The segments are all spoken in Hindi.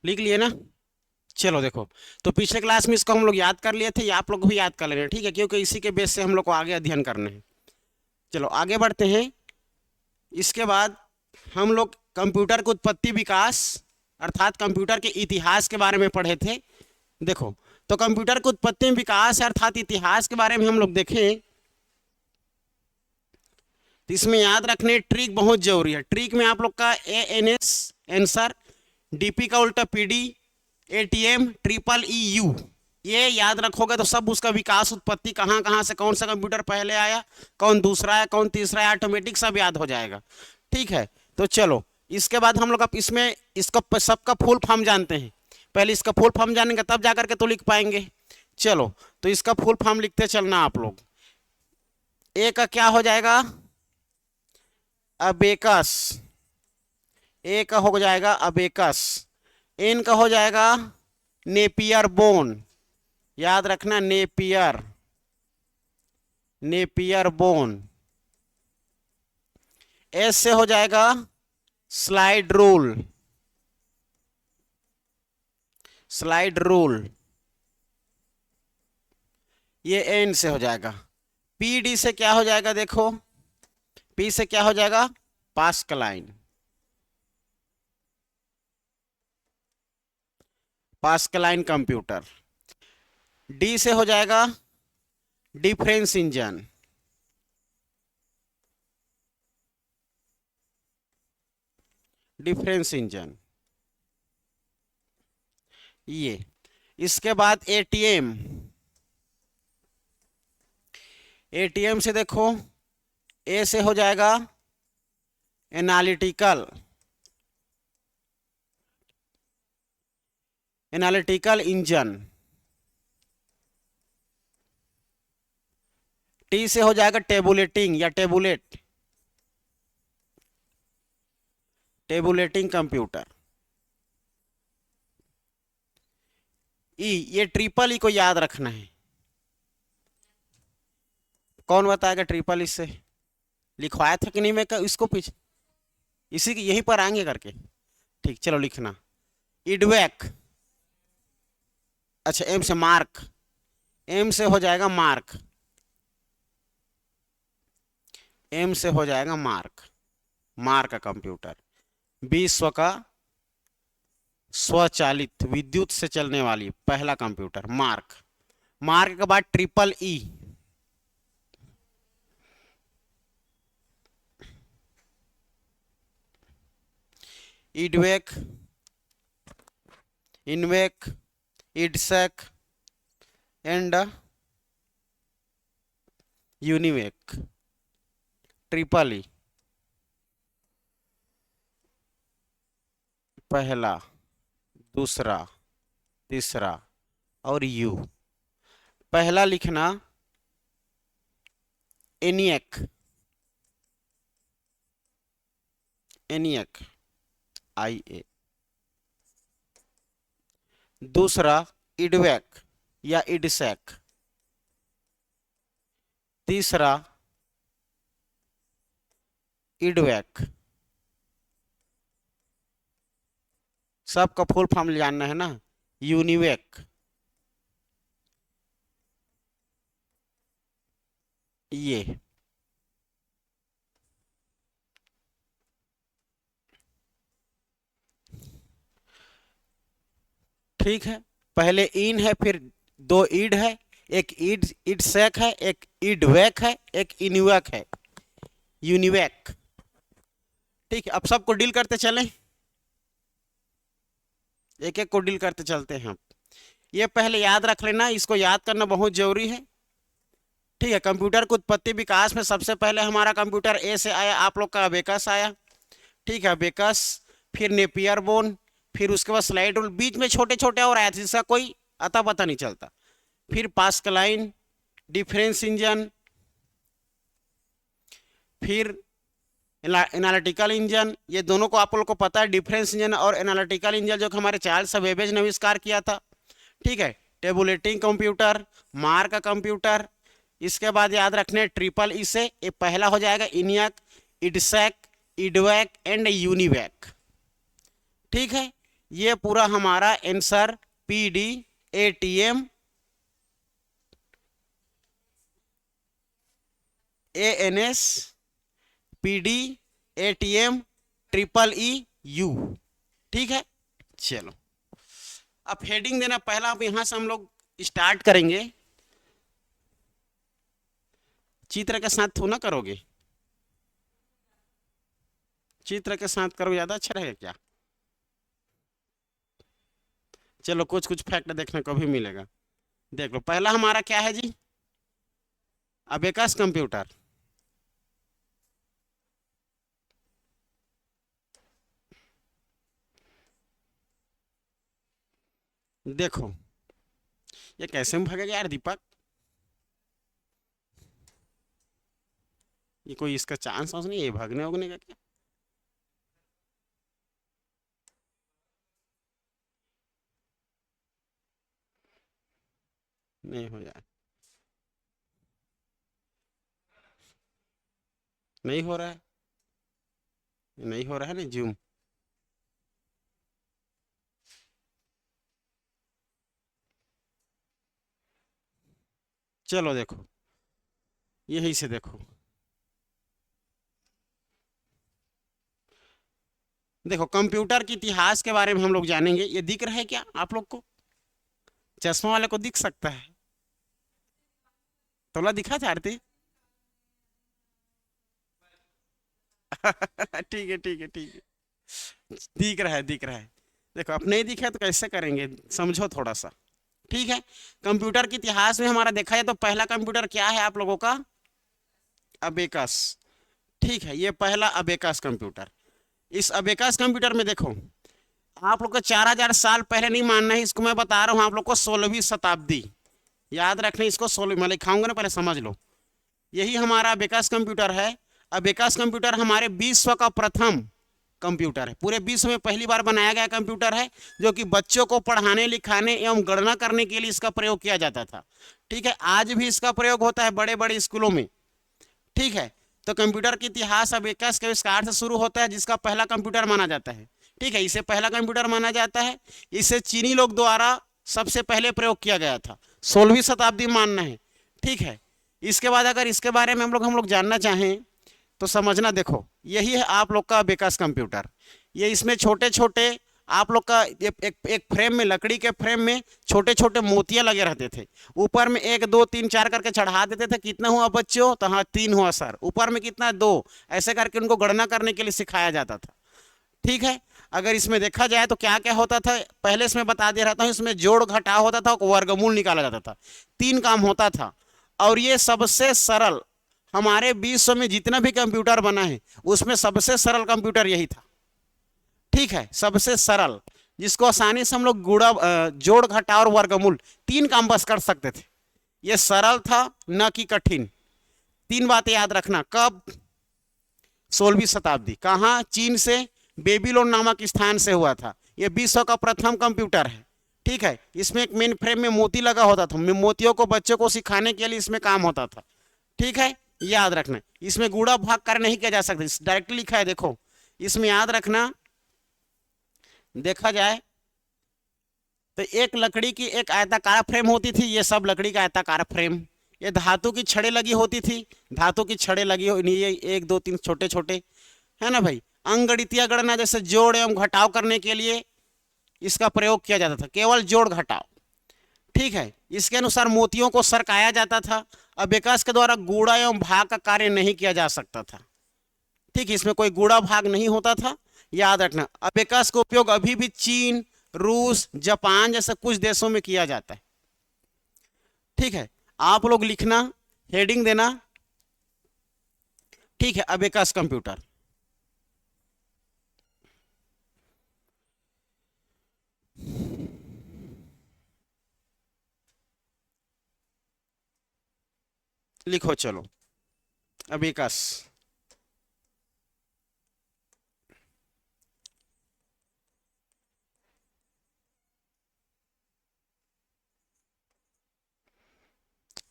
लिख लिए ना। चलो देखो, तो पिछले क्लास में इसको हम लोग याद कर लिए थे, ये आप लोग भी याद कर लेना, ठीक है, क्योंकि इसी के बेस से हम लोग को आगे अध्ययन करना है। चलो आगे बढ़ते हैं। इसके बाद हम लोग कंप्यूटर के उत्पत्ति विकास अर्थात कंप्यूटर के इतिहास के बारे में पढ़े थे। देखो, तो कंप्यूटर के उत्पत्ति में विकास अर्थात इतिहास के बारे में हम लोग देखें, तो इसमें याद रखने ट्रिक बहुत जरूरी है। ट्रिक में आप लोग का ANS आंसर, DP का उल्टा PD, ATM ट्रिपल EU, ये याद रखोगे तो सब उसका विकास उत्पत्ति कहाँ कहाँ से, कौन सा कंप्यूटर पहले आया, कौन दूसरा है, कौन तीसरा है, ऑटोमेटिक सब याद हो जाएगा। ठीक है, तो चलो इसके बाद हम लोग अब इसमें इसका सबका फुल फॉर्म जानते हैं। पहले इसका फुल फॉर्म जानेंगे तब जाकर के तो लिख पाएंगे। चलो तो इसका फुल फॉर्म लिखते चलना आप लोग। ए का क्या हो जाएगा, अबेकस, ए का हो जाएगा अबेकस। एन का हो जाएगा नेपियर बोन, याद रखना नेपियर, नेपियर बोन। एस से हो जाएगा स्लाइड रूल, स्लाइड रूल, ये एन से हो जाएगा। PD से क्या हो जाएगा, देखो P से क्या हो जाएगा, पास्कलाइन, पास्कलाइन कंप्यूटर। D से हो जाएगा डिफरेंस इंजन, डिफरेंस इंजन ये। इसके बाद ATM, ATM से देखो ए से हो जाएगा एनालिटिकल, एनालिटिकल इंजन। T से हो जाएगा टेबुलेटिंग या टेबुलेट, टेबुलेटिंग कंप्यूटर। E, ये ट्रिपल E को याद रखना है। कौन बताएगा ट्रिपल E से, लिखवाया था कि नहीं मैं इसको पीछे, इसी की यहीं पर आएंगे करके। ठीक, चलो लिखना इडवैक, अच्छा M से मार्क, M से हो जाएगा मार्क, M से हो जाएगा मार्क, मार्क का कंप्यूटर। विश्व का स्वचालित विद्युत से चलने वाली पहला कंप्यूटर मार्क। मार्क के बाद ट्रिपल E, इडवेक, इनवेक, इडसेक एंड यूनिवेक। ट्रिपल E पहला, दूसरा, तीसरा और U। पहला लिखना एनियक, एनियक IA। दूसरा इडवेक या इडसेक। तीसरा इडवेक। सबका फुल फॉर्म जानना है ना, यूनिवेक। ये ठीक है, पहले इन है, फिर दो ईड है, एक ईड इडसेक है, एक इडवेक है, एक इन्वेक है, यूनिवेक। ठीक है, अब सबको डील करते चलें, एक एक को डील करते चलते हैं हम। ये पहले याद रख लेना, इसको याद करना बहुत जरूरी है। ठीक है, कंप्यूटर के उत्पत्ति विकास में सबसे पहले हमारा कंप्यूटर ए से आया, आप लोग का अबेकस आया। ठीक है, अबेकस, फिर नेपियर बोन, फिर उसके बाद स्लाइड रूल, बीच में छोटे छोटे और आया जिसका कोई अता पता नहीं चलता। फिर पास्कलाइन, डिफरेंस इंजन, फिर एनालिटिकल इंजन। ये दोनों को आप लोग को पता है, डिफरेंस इंजन और एनालिटिकल इंजन, जो कि हमारे चार्ल्स बेबेज ने आविष्कार किया था। ठीक है, टेबुलेटिंग कंप्यूटर, मार्क का कंप्यूटर। इसके बाद याद रखने ट्रिपल ई से ये पहला हो जाएगा इनियक, इडसेक, इडवैक एंड यूनिवैक। ठीक है, ये पूरा हमारा answer PD ATM ANS PD ATM triple E U. ठीक है, चलो अब हेडिंग देना पहला। अब यहां से हम लोग स्टार्ट करेंगे। चित्र के साथ थोड़ा ना करोगे, चित्र के साथ करोगे ज्यादा अच्छा रहेगा क्या? चलो कुछ कुछ फैक्ट देखने को भी मिलेगा। देख लो, पहला हमारा क्या है जी? Abacus computer. देखो ये कैसे में भागेगा यार दीपक, ये कोई इसका चांस वांस नहीं है भागने उगने का क्या? नहीं हो जाए, नहीं हो रहा है, नहीं हो रहा है ना जूम। चलो देखो, यही से देखो, देखो कंप्यूटर के इतिहास के बारे में हम लोग जानेंगे। ये दिख रहा है क्या आप लोग को? चश्मा वाले को दिख सकता है? तोला दिखा था आरती? ठीक है ठीक है ठीक है, दिख रहा है दिख रहा है। देखो अब नहीं दिखा तो कैसे करेंगे, समझो थोड़ा सा। ठीक है, कंप्यूटर के इतिहास में हमारा देखा जाए तो पहला कंप्यूटर क्या है आप लोगों का? अबेकस। ठीक है, ये पहला अबेकस कंप्यूटर। इस अबेकस कंप्यूटर में देखो, आप लोग को 4000 साल पहले नहीं मानना है इसको, मैं बता रहा हूं आप लोग को 16वीं शताब्दी याद रखना इसको। 16 मैं लिखाऊंगा ना, पहले समझ लो। यही हमारा अबेकस कंप्यूटर है। अबेकस कंप्यूटर हमारे विश्व का प्रथम कंप्यूटर है, पूरे विश्व में पहली बार बनाया गया कंप्यूटर है, जो कि बच्चों को पढ़ाने लिखाने एवं गणना करने के लिए इसका प्रयोग किया जाता था। ठीक है, आज भी इसका प्रयोग होता है बड़े बड़े स्कूलों में। ठीक है, तो कंप्यूटर का इतिहास अबेकस के आविष्कार से शुरू होता है, जिसका पहला कंप्यूटर माना जाता है। ठीक है, इसे पहला कंप्यूटर माना जाता है। इसे चीनी लोग द्वारा सबसे पहले प्रयोग किया गया था, 16वीं शताब्दी मानना है। ठीक है, इसके बाद अगर इसके बारे में हम लोग जानना चाहें तो समझना। देखो यही है आप लोग का अबेकस कंप्यूटर। ये इसमें छोटे छोटे आप लोग का एक फ्रेम में, लकड़ी के फ्रेम में छोटे छोटे मोतियां लगे रहते थे। ऊपर में 1 2 3 4 करके चढ़ा देते थे। कितना हुआ बच्चों? तो हाँ 3 हुआ सर। ऊपर में कितना? 2। ऐसे करके उनको गणना करने के लिए सिखाया जाता था। ठीक है, अगर इसमें देखा जाए तो क्या क्या होता था, पहले इसमें बता दे रहा हूं। इसमें जोड़ घटाव होता था, वर्गमूल निकाला जाता था, 3 काम होता था। और ये सबसे सरल, हमारे विश्व में जितना भी कंप्यूटर बना है उसमें सबसे सरल कंप्यूटर यही था। ठीक है, सबसे सरल, जिसको आसानी से हम लोग गुणा, जोड़ घटाव और वर्गमूल 3 काम बस कर सकते थे। ये सरल था, न कि कठिन। 3 बातें याद रखना। कब? 16वीं शताब्दी। कहां? चीन से, बेबीलोन नामक स्थान से हुआ था। यह विश्व का प्रथम कंप्यूटर है। ठीक है, इसमें एक मेन फ्रेम में मोती लगा होता था, मोतियों को बच्चों को सिखाने के लिए इसमें काम होता था। ठीक है, याद रखना। इसमें गुणा भाग कार्य नहीं किया जा सकता, डायरेक्टली लिखा है। देखो इसमें याद रखना, देखा जाए तो एक लकड़ी की एक आयताकार फ्रेम होती थी। ये सब लकड़ी का आयताकार फ्रेम। ये धातु की छड़ें लगी होती थी, धातु की छड़ें लगी हो, ये 1 2 3 छोटे छोटे, है ना भाई। अंगगणितीय गणना जैसे जोड़ एवं घटाव करने के लिए इसका प्रयोग किया जाता था, केवल जोड़ घटाव। ठीक है, इसके अनुसार मोतियों को सरकाया जाता था। अबेकस के द्वारा गुणा एवं भाग का कार्य नहीं किया जा सकता था। ठीक है, इसमें कोई गुणा भाग नहीं होता था, याद रखना। अबेकस का उपयोग अभी भी चीन, रूस, जापान जैसे कुछ देशों में किया जाता है। ठीक है, आप लोग लिखना, हेडिंग देना। ठीक है, अबेकस कंप्यूटर। लिखो चलो, अबेकस।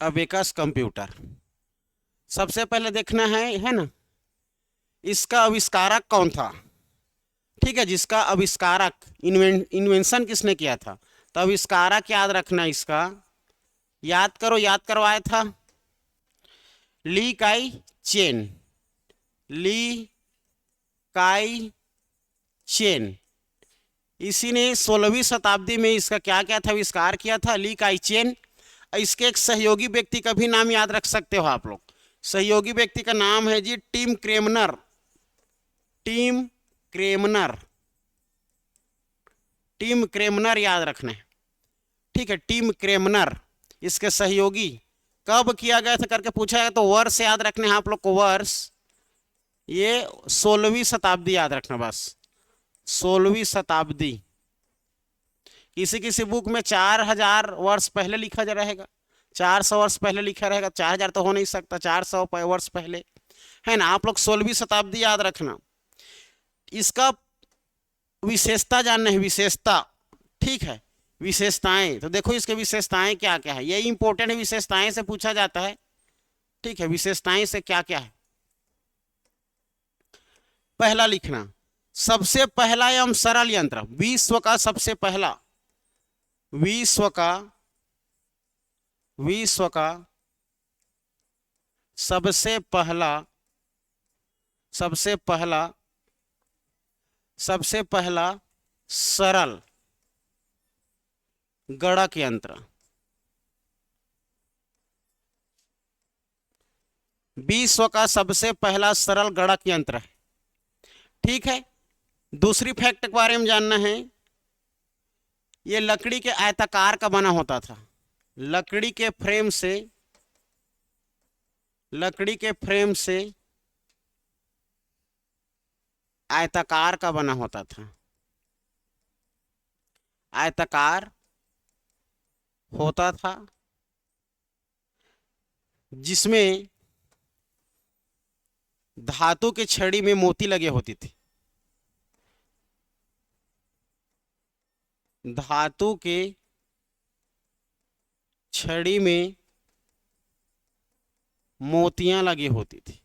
अबेकस कंप्यूटर सबसे पहले देखना है ना, इसका आविष्कारक कौन था? ठीक है, जिसका आविष्कारक इन्वेंशन किसने किया था, तो आविष्कारक याद रखना इसका, याद करो, याद करवाया था ली काई चेन, ली काई चेन। इसी ने 16वीं शताब्दी में इसका क्या क्या था, आविष्कार किया था, ली काई चेन। इसके एक सहयोगी व्यक्ति का भी नाम याद रख सकते हो आप लोग। सहयोगी व्यक्ति का नाम है जी टिम क्रेमनर, टिम क्रेमनर, टिम क्रेमनर याद रखना है। ठीक है, टिम क्रेमनर इसके सहयोगी। कब किया गया था करके पूछा है तो वर्ष याद रखने हैं आप लोग को, वर्ष ये 16वीं शताब्दी याद रखना बस, 16वीं शताब्दी। किसी किसी बुक में 4000 वर्ष पहले लिखा जा रहेगा, 400 वर्ष पहले लिखा रहेगा, 4000 तो हो नहीं सकता, 400 वर्ष पहले है ना। आप लोग 16वीं शताब्दी याद रखना। इसका विशेषता जानना है, विशेषता। ठीक है, विशेषताएं, तो देखो इसके विशेषताएं क्या क्या है, ये इंपॉर्टेंट है, विशेषताएं से पूछा जाता है। ठीक है, विशेषताएं से क्या क्या है, पहला लिखना, सबसे पहला एवं सरल यंत्र, विश्व का सबसे पहला, विश्व का सबसे पहला, सबसे पहला सरल गणक यंत्र, विश्व का सबसे पहला सरल गणक यंत्र है। ठीक है, दूसरी फैक्ट के बारे में जानना है, ये लकड़ी के आयताकार का बना होता था, लकड़ी के फ्रेम से आयताकार का बना होता था, आयताकार होता था, जिसमें धातु के छड़ी में मोती लगे होती थी, धातु के छड़ी में मोतियां लगी होती थी।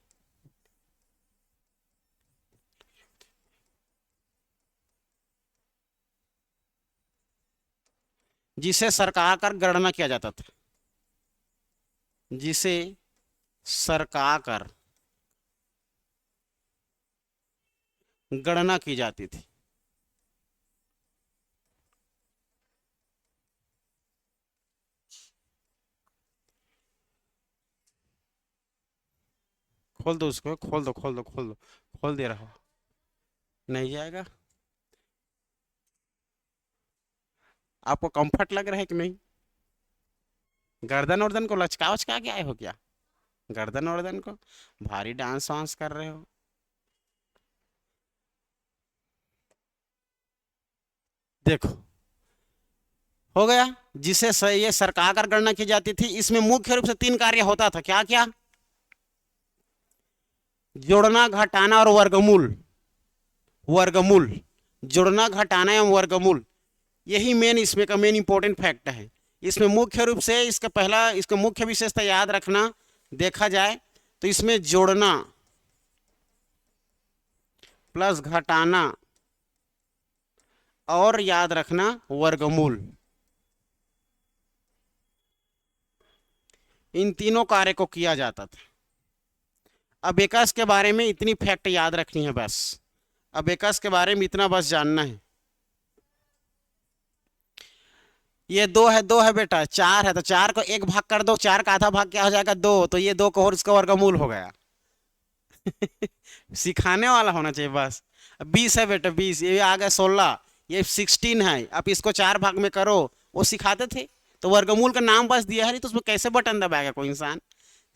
जिसे सरकाकर गणना किया जाता था, जिसे सरकाकर गणना की जाती थी। खोल दो उसको, खोल दो, खोल दो, खोल दो, खोल दे रहा हो, नहीं जाएगा। आपको कंफर्ट लग रहा है कि नहीं? गर्दन वर्दन को लचका उचका के आए हो क्या? गर्दन वर्दन को भारी डांस वांस कर रहे हो? देखो, हो गया, जिसे ये सरकाकर गणना की जाती थी। इसमें मुख्य रूप से 3 कार्य होता था, क्या क्या? जोड़ना, घटाना और वर्गमूल। वर्गमूल, जोड़ना, घटाना एवं वर्गमूल, यही मेन इसमें का मेन इंपॉर्टेंट फैक्ट है। इसमें मुख्य रूप से इसका पहला, इसका मुख्य विशेषता याद रखना, देखा जाए तो इसमें जोड़ना प्लस घटाना और याद रखना वर्गमूल, इन तीनों कार्य को किया जाता था। अबेकस के बारे में इतनी फैक्ट याद रखनी है बस, अबेकस के बारे में इतना बस जानना है। ये 2 है, 2 है बेटा, 4 है, तो 4 को 1 भाग कर दो, 4 का आधा भाग क्या हो जाएगा? 2, तो ये 2 को और इसका वर्गमूल हो गया। सिखाने वाला होना चाहिए बस। 20 है बेटा, 20, ये आ गया 16, ये 16 है। अब इसको 4 भाग में करो, वो सिखाते थे तो वर्गमूल का नाम बस दिया है, नहीं तो उसमें कैसे बटन दबाएगा कोई इंसान?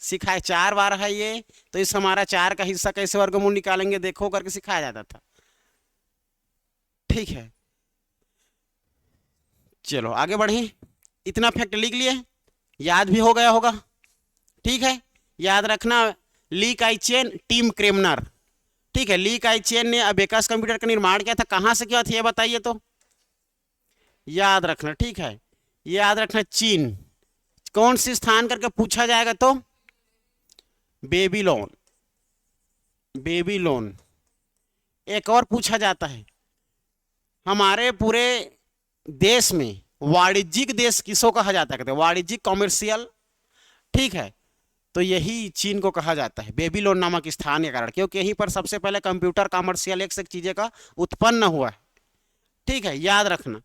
सिखाए 4 बार है ये, तो इस हमारा 4 का हिस्सा कैसे वर्गमूल निकालेंगे देखो करके सिखाया जाता था। ठीक है, चलो आगे बढ़े। इतना फैक्ट लिख लिए, याद भी हो गया होगा। ठीक है, याद रखना, ली काई चेन, टिम क्रेमनर। ठीक है, ली काई चेन ने अबेकस कंप्यूटर का निर्माण किया था, कहां से किया था ये बताइए तो, याद रखना। ठीक है, याद रखना, चीन। कौन सी स्थान करके पूछा जाएगा तो बेबीलोन, बेबीलोन। एक और पूछा जाता है, हमारे पूरे देश में वाणिज्यिक देश किसको कहा जाता है, कहते हैं वाणिज्यिक, कॉमर्शियल। ठीक है, तो यही चीन को कहा जाता है बेबीलोन नामक स्थान के कारण, क्योंकि यहीं पर सबसे पहले कंप्यूटर, कॉमर्शियल, एक से एक चीजें का उत्पन्न हुआ है। ठीक है, याद रखना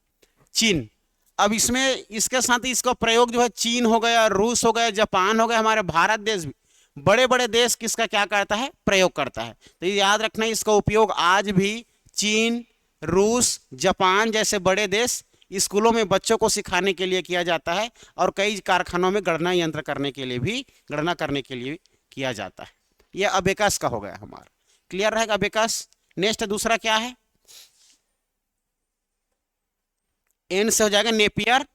चीन। अब इसमें इसके साथ ही इसका प्रयोग जो है चीन हो गया, रूस हो गया, जापान हो गया, हमारे भारत देश भी, बड़े बड़े देश किसका क्या करता है, प्रयोग करता है। तो ये याद रखना, इसका उपयोग आज भी चीन, रूस, जापान जैसे बड़े देश स्कूलों में बच्चों को सिखाने के लिए किया जाता है, और कई कारखानों में गणना यंत्र करने के लिए भी, गणना करने के लिए किया जाता है। यह अबेकस का हो गया हमारा, क्लियर रहेगा अबेकस। नेक्स्ट दूसरा क्या है, एन से हो जाएगा नेपियर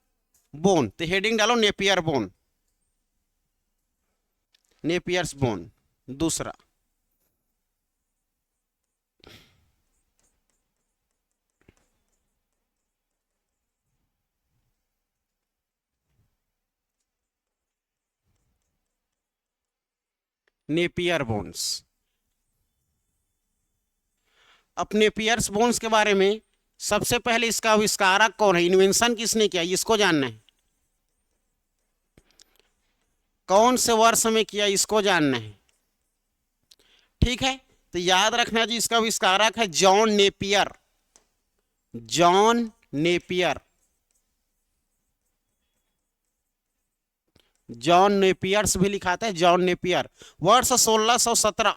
बोन, तो हेडिंग डालो नेपियर बोन, नेपियर्स बोन। दूसरा नेपियर बोन्स। अब नेपियर्स बोन्स के बारे में सबसे पहले इसका आविष्कारक कौन है, इन्वेंशन किसने किया, इसको जानना है। कौन से वर्ष में किया, इसको जानना है। ठीक है, तो याद रखना जी, इसका आविष्कारक है John Napier, John Napier, John Napier's भी लिखाते हैं, जॉन नेपियर। वर्ष 1617,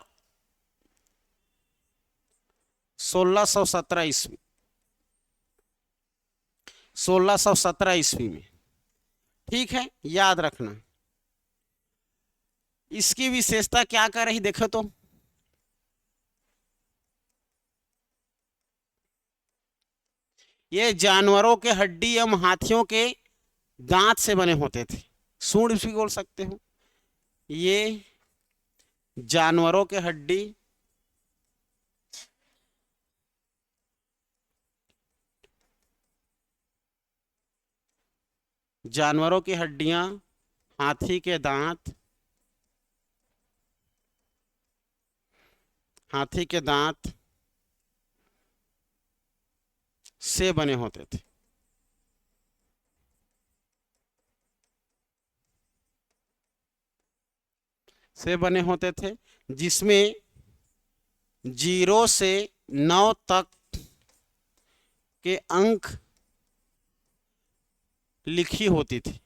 1617 ईस्वी, 1617 ईस्वी में। ठीक है, याद रखना। इसकी विशेषता क्या कर रही, देखो तो ये जानवरों के हड्डी एवं हाथियों के दांत से बने होते थे, सूंड भी बोल सकते हो। ये जानवरों के हड्डी, जानवरों की हड्डियां, हाथी के दांत, हाथी के दांत से बने होते थे। से बने होते थे, जिसमें 0 से 9 तक के अंक लिखी होती थी।